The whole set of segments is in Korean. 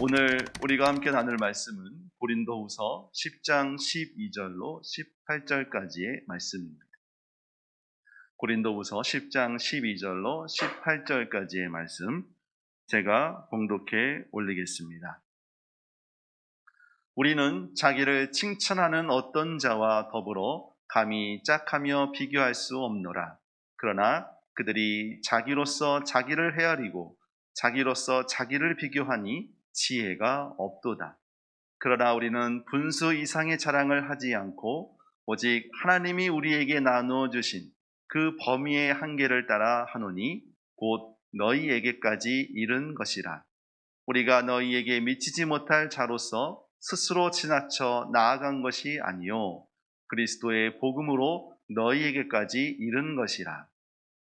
오늘 우리가 함께 나눌 말씀은 고린도후서 10장 12절로 18절까지의 말씀입니다. 고린도후서 10장 12절로 18절까지의 말씀 제가 봉독해 올리겠습니다. 우리는 자기를 칭찬하는 어떤 자와 더불어 감히 짝하며 비교할 수 없노라. 그러나 그들이 자기로서 자기를 헤아리고 자기로서 자기를 비교하니 지혜가 없도다. 그러나 우리는 분수 이상의 자랑을 하지 않고 오직 하나님이 우리에게 나누어 주신 그 범위의 한계를 따라 하노니 곧 너희에게까지 이른 것이라. 우리가 너희에게 미치지 못할 자로서 스스로 지나쳐 나아간 것이 아니요 그리스도의 복음으로 너희에게까지 이른 것이라.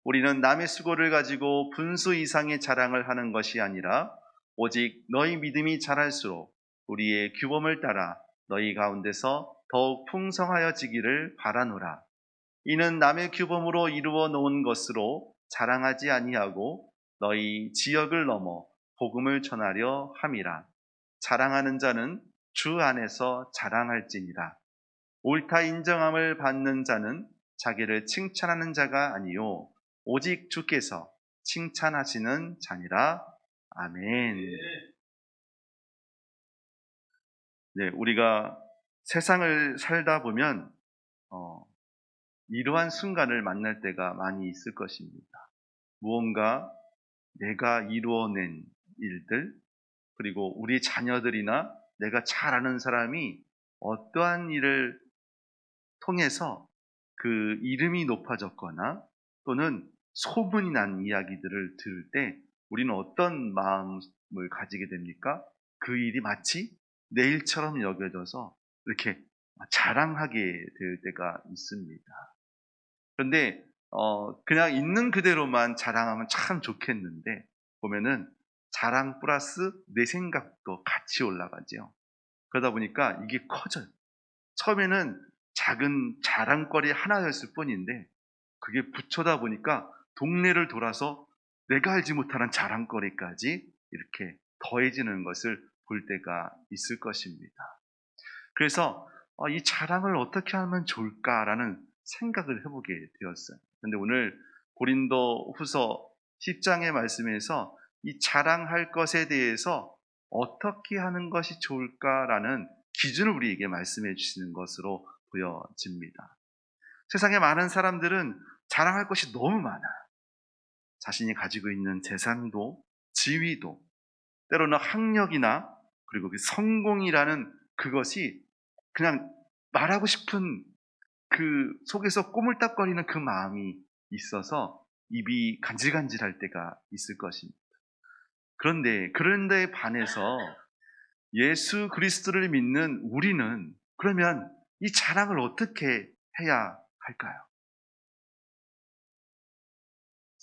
우리는 남의 수고를 가지고 분수 이상의 자랑을 하는 것이 아니라 오직 너희 믿음이 자랄수록 우리의 규범을 따라 너희 가운데서 더욱 풍성하여지기를 바라노라. 이는 남의 규범으로 이루어 놓은 것으로 자랑하지 아니하고 너희 지역을 넘어 복음을 전하려 함이라. 자랑하는 자는 주 안에서 자랑할지니라. 옳다 인정함을 받는 자는 자기를 칭찬하는 자가 아니요 오직 주께서 칭찬하시는 자니라. 아멘. 네, 우리가 세상을 살다 보면 이러한 순간을 만날 때가 많이 있을 것입니다. 무언가 내가 이루어낸 일들, 그리고 우리 자녀들이나 내가 잘 아는 사람이 어떠한 일을 통해서 그 이름이 높아졌거나 또는 소문이 난 이야기들을 들을 때 우리는 어떤 마음을 가지게 됩니까? 그 일이 마치 내 일처럼 여겨져서 이렇게 자랑하게 될 때가 있습니다. 그런데 그냥 있는 그대로만 자랑하면 참 좋겠는데 보면은 자랑 플러스 내 생각도 같이 올라가죠. 그러다 보니까 이게 커져요. 처음에는 작은 자랑거리 하나였을 뿐인데 그게 붙여다 보니까 동네를 돌아서 내가 알지 못하는 자랑거리까지 이렇게 더해지는 것을 볼 때가 있을 것입니다. 그래서 이 자랑을 어떻게 하면 좋을까라는 생각을 해보게 되었어요. 그런데 오늘 고린도 후서 10장의 말씀에서 이 자랑할 것에 대해서 어떻게 하는 것이 좋을까라는 기준을 우리에게 말씀해 주시는 것으로 보여집니다. 세상에 많은 사람들은 자랑할 것이 너무 많아. 자신이 가지고 있는 재산도, 지위도, 때로는 학력이나 그리고 그 성공이라는 그것이 그냥 말하고 싶은 그 속에서 꼬물딱거리는 그 마음이 있어서 입이 간질간질할 때가 있을 것입니다. 그런데 반해서 예수 그리스도를 믿는 우리는 그러면 이 자랑을 어떻게 해야 할까요?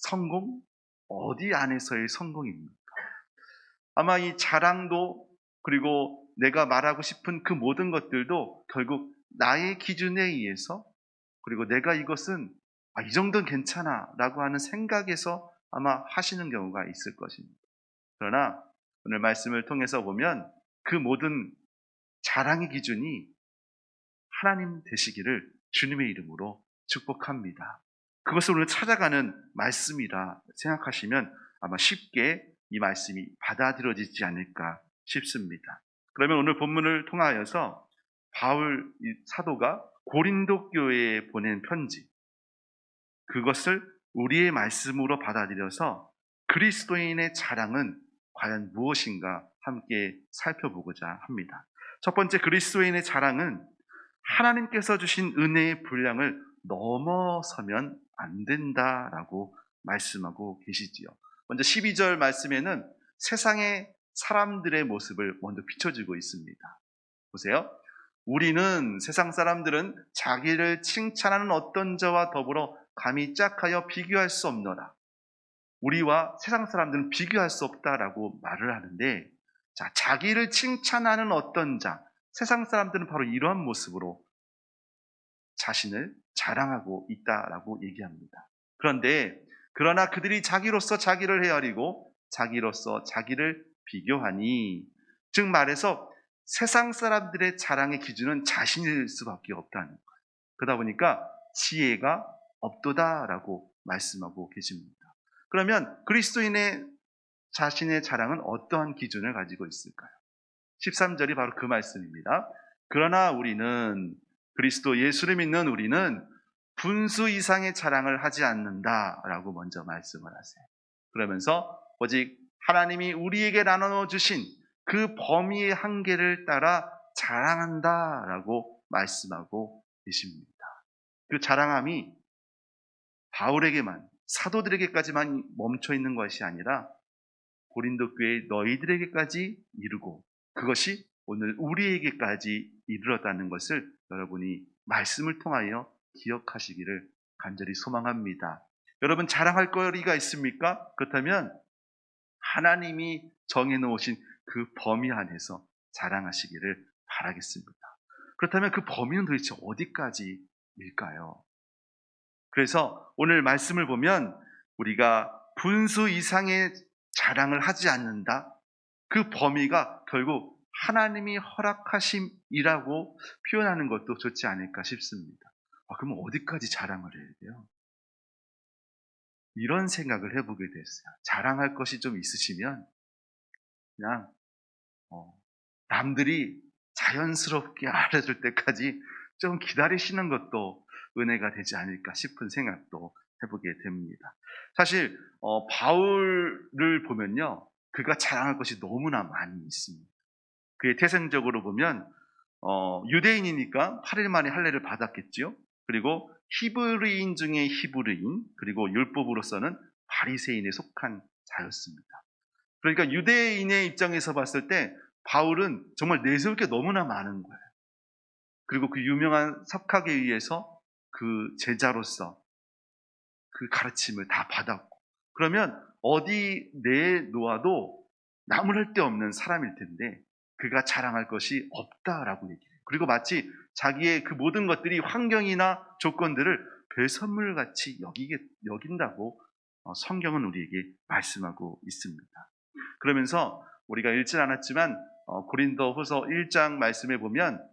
성공? 어디 안에서의 성공입니까? 아마 이 자랑도 그리고 내가 말하고 싶은 그 모든 것들도 결국 나의 기준에 의해서 그리고 내가 이것은 이 정도는 괜찮아 라고 하는 생각에서 아마 하시는 경우가 있을 것입니다. 그러나 오늘 말씀을 통해서 보면 그 모든 자랑의 기준이 하나님 되시기를 주님의 이름으로 축복합니다. 그것을 오늘 찾아가는 말씀이라 생각하시면 아마 쉽게 이 말씀이 받아들여지지 않을까 싶습니다. 그러면 오늘 본문을 통하여서 바울 사도가 고린도 교회에 보낸 편지, 그것을 우리의 말씀으로 받아들여서 그리스도인의 자랑은 과연 무엇인가 함께 살펴보고자 합니다. 첫 번째 그리스도인의 자랑은 하나님께서 주신 은혜의 분량을 넘어서면 안 된다라고 말씀하고 계시지요. 먼저 12절 말씀에는 세상의 사람들의 모습을 먼저 비춰주고 있습니다. 보세요. 우리는 세상 사람들은 자기를 칭찬하는 어떤 자와 더불어 감히 짝하여 비교할 수 없노라. 우리와 세상 사람들은 비교할 수 없다라고 말을 하는데, 자기를 칭찬하는 어떤 자, 세상 사람들은 바로 이러한 모습으로 자신을 자랑하고 있다라고 얘기합니다. 그러나 그들이 자기로서 자기를 헤아리고 자기로서 자기를 비교하니 즉 말해서 세상 사람들의 자랑의 기준은 자신일 수밖에 없다는 거예요. 그러다 보니까 지혜가 없도다라고 말씀하고 계십니다. 그러면 그리스도인의 자신의 자랑은 어떠한 기준을 가지고 있을까요? 13절이 바로 그 말씀입니다. 그러나 우리는, 그리스도 예수를 믿는 우리는 분수 이상의 자랑을 하지 않는다라고 먼저 말씀을 하세요. 그러면서 오직 하나님이 우리에게 나눠 주신 그 범위의 한계를 따라 자랑한다라고 말씀하고 계십니다. 그 자랑함이 바울에게만, 사도들에게까지만 멈춰 있는 것이 아니라 고린도 교회 너희들에게까지 이르고 그것이 오늘 우리에게까지 이르렀다는 것을 여러분이 말씀을 통하여 기억하시기를 간절히 소망합니다. 여러분, 자랑할 거리가 있습니까? 그렇다면 하나님이 정해놓으신 그 범위 안에서 자랑하시기를 바라겠습니다. 그렇다면 그 범위는 도대체 어디까지일까요? 그래서 오늘 말씀을 보면 우리가 분수 이상의 자랑을 하지 않는다. 그 범위가 결국 하나님이 허락하심이라고 표현하는 것도 좋지 않을까 싶습니다. 그럼 어디까지 자랑을 해야 돼요? 이런 생각을 해보게 됐어요. 자랑할 것이 좀 있으시면 그냥 남들이 자연스럽게 알아줄 때까지 좀 기다리시는 것도 은혜가 되지 않을까 싶은 생각도 해보게 됩니다. 사실 바울을 보면요, 그가 자랑할 것이 너무나 많이 있습니다. 그의 태생적으로 보면 유대인이니까 8일 만에 할례를 받았겠죠. 그리고 히브리인 중에 히브리인, 그리고 율법으로서는 바리새인에 속한 자였습니다. 그러니까 유대인의 입장에서 봤을 때 바울은 정말 내세울 게 너무나 많은 거예요. 그리고 그 유명한 석학에 의해서 그 제자로서 그 가르침을 다 받았고, 그러면 어디 내놓아도 나무랄 데 없는 사람일 텐데 그가 자랑할 것이 없다라고 얘기해요. 그리고 마치 자기의 그 모든 것들이 환경이나 조건들을 별선물같이 여긴다고 성경은 우리에게 말씀하고 있습니다. 그러면서 우리가 읽진 않았지만 고린도후서 1장 말씀에 보면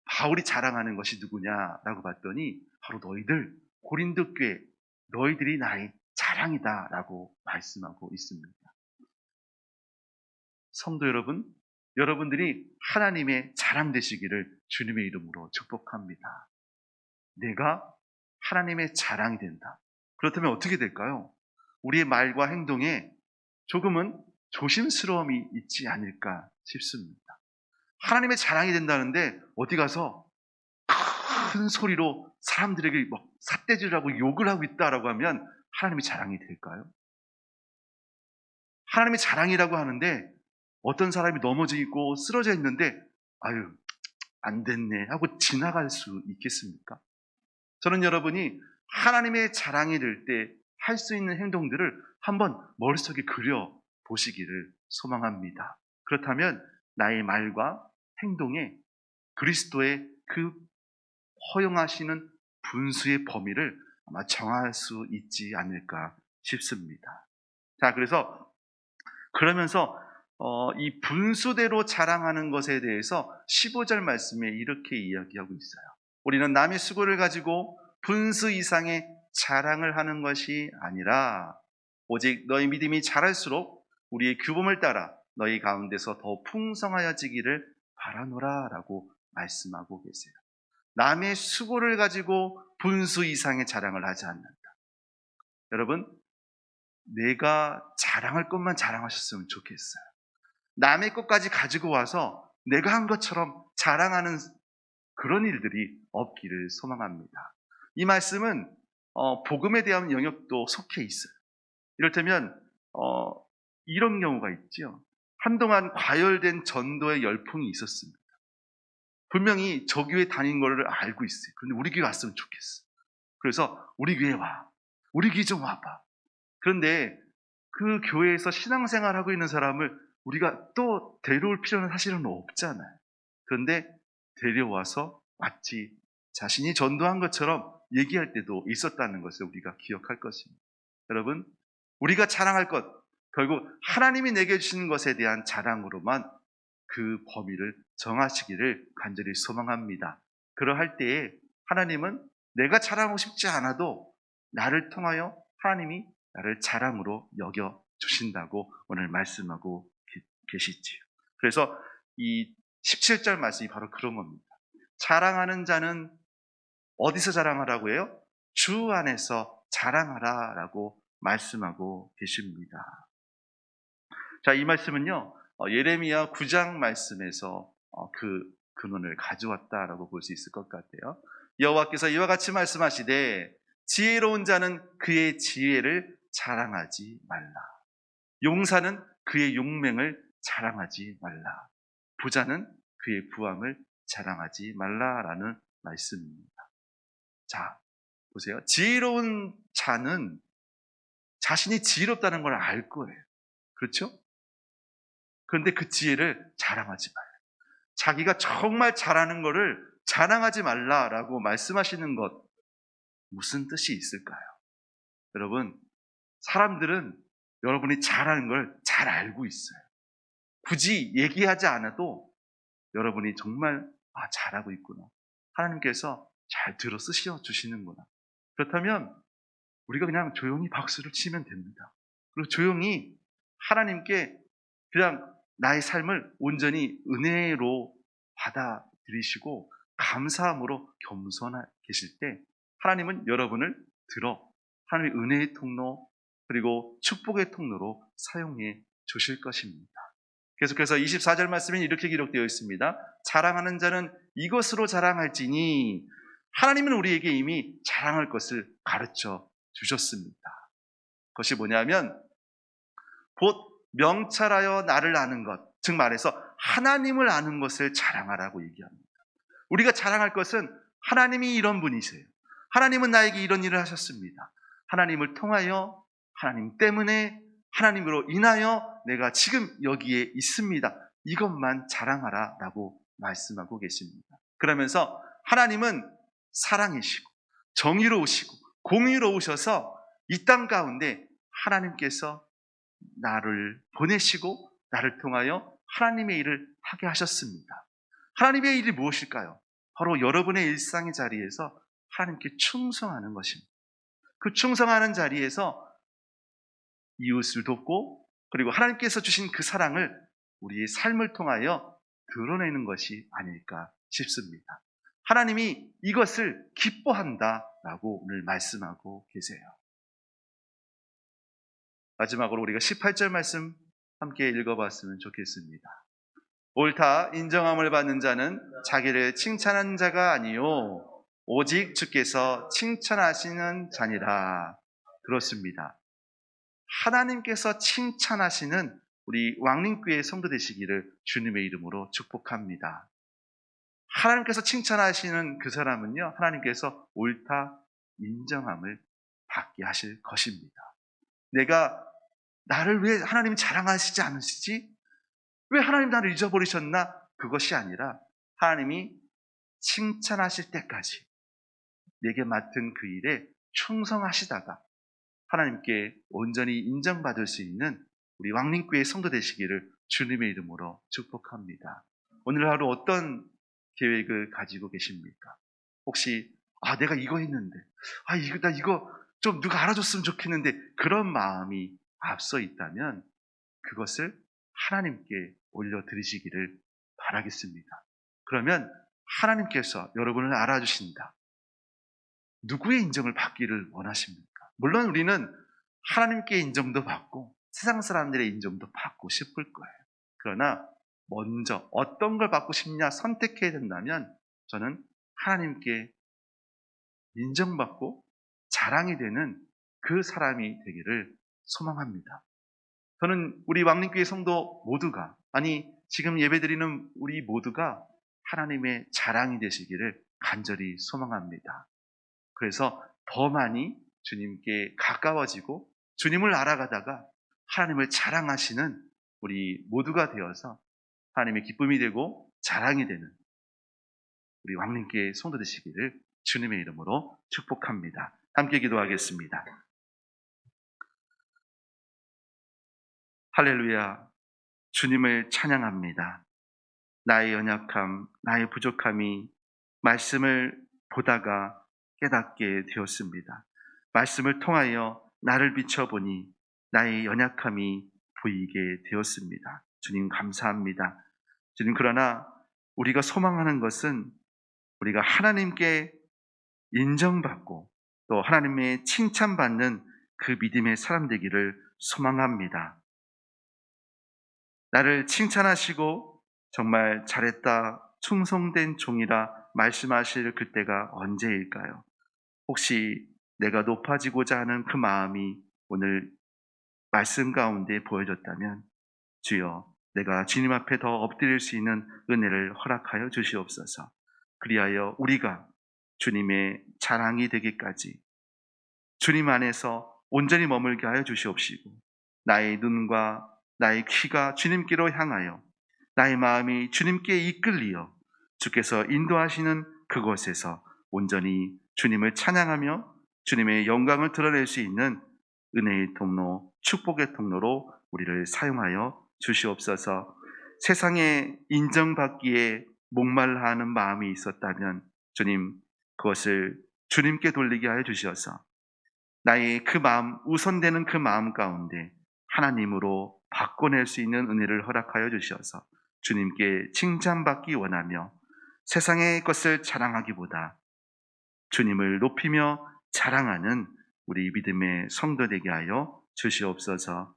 바울이 자랑하는 것이 누구냐라고 봤더니 바로 너희들, 고린도 교회, 너희들이 나의 자랑이다라고 말씀하고 있습니다. 성도 여러분, 여러분들이 하나님의 자랑 되시기를 주님의 이름으로 축복합니다. 내가 하나님의 자랑이 된다. 그렇다면 어떻게 될까요? 우리의 말과 행동에 조금은 조심스러움이 있지 않을까 싶습니다. 하나님의 자랑이 된다는데 어디 가서 큰 소리로 사람들에게 막 삿대질하고 욕을 하고 있다라고 하면 하나님의 자랑이 될까요? 하나님의 자랑이라고 하는데 어떤 사람이 넘어져 있고 쓰러져 있는데 아유 안 됐네 하고 지나갈 수 있겠습니까? 저는 여러분이 하나님의 자랑이 될 때 할 수 있는 행동들을 한번 머릿속에 그려 보시기를 소망합니다. 그렇다면 나의 말과 행동에 그리스도의 그 허용하시는 분수의 범위를 아마 정할 수 있지 않을까 싶습니다. 자, 그러면서 이 분수대로 자랑하는 것에 대해서 15절 말씀에 이렇게 이야기하고 있어요. 우리는 남의 수고를 가지고 분수 이상의 자랑을 하는 것이 아니라 오직 너희 믿음이 자랄수록 우리의 규범을 따라 너희 가운데서 더 풍성하여지기를 바라노라 라고 말씀하고 계세요. 남의 수고를 가지고 분수 이상의 자랑을 하지 않는다. 여러분, 내가 자랑할 것만 자랑하셨으면 좋겠어요. 남의 것까지 가지고 와서 내가 한 것처럼 자랑하는 그런 일들이 없기를 소망합니다. 이 말씀은 복음에 대한 영역도 속해 있어요. 이를테면 이런 경우가 있죠. 한동안 과열된 전도의 열풍이 있었습니다. 분명히 저 교회 다닌 거를 알고 있어요. 그런데 우리 교회 왔으면 좋겠어. 그래서 우리 교회 와. 우리 교회 좀 와봐. 그런데 그 교회에서 신앙생활하고 있는 사람을 우리가 또 데려올 필요는 사실은 없잖아요. 그런데 데려와서 마치 자신이 전도한 것처럼 얘기할 때도 있었다는 것을 우리가 기억할 것입니다. 여러분, 우리가 자랑할 것, 결국 하나님이 내게 주시는 것에 대한 자랑으로만 그 범위를 정하시기를 간절히 소망합니다. 그러할 때에 하나님은 내가 자랑하고 싶지 않아도 나를 통하여 하나님이 나를 자랑으로 여겨 주신다고 오늘 말씀하고 계시지요. 그래서 이 17절 말씀이 바로 그런 겁니다. 자랑하는 자는 어디서 자랑하라고 해요? 주 안에서 자랑하라라고 말씀하고 계십니다. 자, 이 말씀은요, 예레미야 9장 말씀에서 그 근원을 가져왔다라고 볼 수 있을 것 같아요. 여호와께서 이와 같이 말씀하시되 지혜로운 자는 그의 지혜를 자랑하지 말라. 용사는 그의 용맹을 자랑하지 말라. 부자는 그의 부함을 자랑하지 말라라는 말씀입니다. 자, 보세요. 지혜로운 자는 자신이 지혜롭다는 걸 알 거예요. 그렇죠? 그런데 그 지혜를 자랑하지 말라. 자기가 정말 잘하는 거를 자랑하지 말라라고 말씀하시는 것, 무슨 뜻이 있을까요? 여러분, 사람들은 여러분이 잘하는 걸 잘 알고 있어요. 굳이 얘기하지 않아도 여러분이 정말 잘하고 있구나. 하나님께서 잘 들어 쓰셔 주시는구나. 그렇다면 우리가 그냥 조용히 박수를 치면 됩니다. 그리고 조용히 하나님께 그냥 나의 삶을 온전히 은혜로 받아들이시고 감사함으로 겸손하 계실 때 하나님은 여러분을 들어 하나님의 은혜의 통로 그리고 축복의 통로로 사용해 주실 것입니다. 계속해서 24절 말씀에 이렇게 기록되어 있습니다. 자랑하는 자는 이것으로 자랑할지니 하나님은 우리에게 이미 자랑할 것을 가르쳐 주셨습니다. 그것이 뭐냐면 곧 명철하여 나를 아는 것, 즉 말해서 하나님을 아는 것을 자랑하라고 얘기합니다. 우리가 자랑할 것은 하나님이 이런 분이세요. 하나님은 나에게 이런 일을 하셨습니다. 하나님을 통하여, 하나님 때문에, 하나님으로 인하여 내가 지금 여기에 있습니다. 이것만 자랑하라라고 말씀하고 계십니다. 그러면서 하나님은 사랑이시고 정의로우시고 공의로우셔서 이 땅 가운데 하나님께서 나를 보내시고 나를 통하여 하나님의 일을 하게 하셨습니다. 하나님의 일이 무엇일까요? 바로 여러분의 일상의 자리에서 하나님께 충성하는 것입니다. 그 충성하는 자리에서 이웃을 돕고 그리고 하나님께서 주신 그 사랑을 우리의 삶을 통하여 드러내는 것이 아닐까 싶습니다. 하나님이 이것을 기뻐한다라고 오늘 말씀하고 계세요. 마지막으로 우리가 18절 말씀 함께 읽어봤으면 좋겠습니다. 옳다 인정함을 받는 자는 자기를 칭찬하는 자가 아니요 오직 주께서 칭찬하시는 자니라. 그렇습니다. 하나님께서 칭찬하시는 우리 왕림교회 성도 되시기를 주님의 이름으로 축복합니다. 하나님께서 칭찬하시는 그 사람은요, 하나님께서 옳다 인정함을 받게 하실 것입니다. 내가 나를 왜 하나님 자랑하시지 않으시지? 왜 하나님 나를 잊어버리셨나? 그것이 아니라 하나님이 칭찬하실 때까지 내게 맡은 그 일에 충성하시다가 하나님께 온전히 인정받을 수 있는 우리 왕림교회 성도 되시기를 주님의 이름으로 축복합니다. 오늘 하루 어떤 계획을 가지고 계십니까? 혹시 내가 이거 했는데 나 이거 좀 누가 알아줬으면 좋겠는데 그런 마음이 앞서 있다면 그것을 하나님께 올려드리시기를 바라겠습니다. 그러면 하나님께서 여러분을 알아주신다. 누구의 인정을 받기를 원하십니까? 물론 우리는 하나님께 인정도 받고 세상 사람들의 인정도 받고 싶을 거예요. 그러나 먼저 어떤 걸 받고 싶냐 선택해야 된다면 저는 하나님께 인정받고 자랑이 되는 그 사람이 되기를 소망합니다. 저는 우리 왕림교회 성도 모두가 지금 예배드리는 우리 모두가 하나님의 자랑이 되시기를 간절히 소망합니다. 그래서 더 많이 주님께 가까워지고 주님을 알아가다가 하나님을 자랑하시는 우리 모두가 되어서 하나님의 기쁨이 되고 자랑이 되는 우리 왕림교회 성도 되시기를 주님의 이름으로 축복합니다. 함께 기도하겠습니다. 할렐루야, 주님을 찬양합니다. 나의 연약함, 나의 부족함이 말씀을 보다가 깨닫게 되었습니다. 말씀을 통하여 나를 비춰보니 나의 연약함이 보이게 되었습니다. 주님 감사합니다. 주님, 그러나 우리가 소망하는 것은 우리가 하나님께 인정받고 또 하나님의 칭찬받는 그 믿음의 사람 되기를 소망합니다. 나를 칭찬하시고 정말 잘했다, 충성된 종이라 말씀하실 그때가 언제일까요? 혹시 내가 높아지고자 하는 그 마음이 오늘 말씀 가운데 보여졌다면 주여, 내가 주님 앞에 더 엎드릴 수 있는 은혜를 허락하여 주시옵소서. 그리하여 우리가 주님의 자랑이 되기까지 주님 안에서 온전히 머물게 하여 주시옵시고, 나의 눈과 나의 귀가 주님께로 향하여 나의 마음이 주님께 이끌리어 주께서 인도하시는 그곳에서 온전히 주님을 찬양하며 주님의 영광을 드러낼 수 있는 은혜의 통로, 축복의 통로로 우리를 사용하여 주시옵소서. 세상에 인정받기에 목말라 하는 마음이 있었다면 주님, 그것을 주님께 돌리게 하여 주시어서 나의 그 마음, 우선되는 그 마음 가운데 하나님으로 바꿔낼 수 있는 은혜를 허락하여 주셔서 주님께 칭찬받기 원하며 세상의 것을 자랑하기보다 주님을 높이며 자랑하는 우리 믿음의 성도 되게 하여 주시옵소서.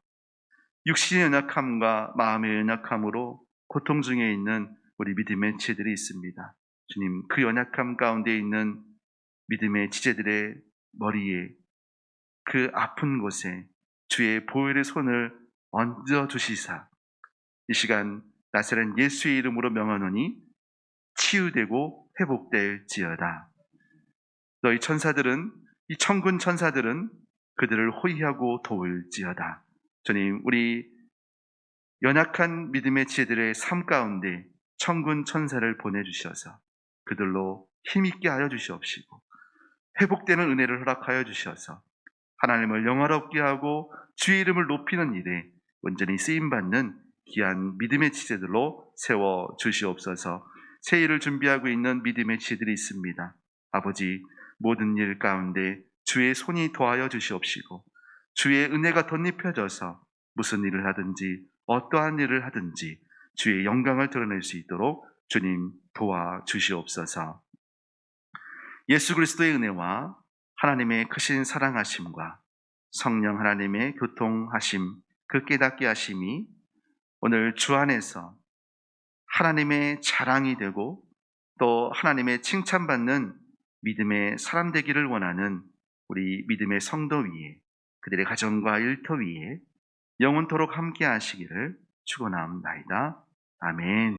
육신의 연약함과 마음의 연약함으로 고통 중에 있는 우리 믿음의 지체들이 있습니다. 주님, 그 연약함 가운데 있는 믿음의 지체들의 머리에, 그 아픈 곳에 주의 보혈의 손을 얹어 주시사 이 시간 나사렛 예수의 이름으로 명하노니 치유되고 회복될지어다. 너희 천사들은, 이 천군 천사들은 그들을 호위하고 도울지어다. 주님, 우리 연약한 믿음의 지혜들의 삶 가운데 천군 천사를 보내주셔서 그들로 힘있게 하여 주시옵시고 회복되는 은혜를 허락하여 주셔서 하나님을 영화롭게 하고 주의 이름을 높이는 일에 온전히 쓰임받는 귀한 믿음의 지체들로 세워 주시옵소서. 새 일을 준비하고 있는 믿음의 지체들이 있습니다. 아버지, 모든 일 가운데 주의 손이 도하여 주시옵시고 주의 은혜가 덧입혀져서 무슨 일을 하든지 어떠한 일을 하든지 주의 영광을 드러낼 수 있도록 주님 도와주시옵소서. 예수 그리스도의 은혜와 하나님의 크신 사랑하심과 성령 하나님의 교통하심, 그 깨닫게 하심이 오늘 주 안에서 하나님의 자랑이 되고 또 하나님의 칭찬받는 믿음의 사람 되기를 원하는 우리 믿음의 성도 위에, 그들의 가정과 일터 위에 영원토록 함께 하시기를 축원합니다. 아멘.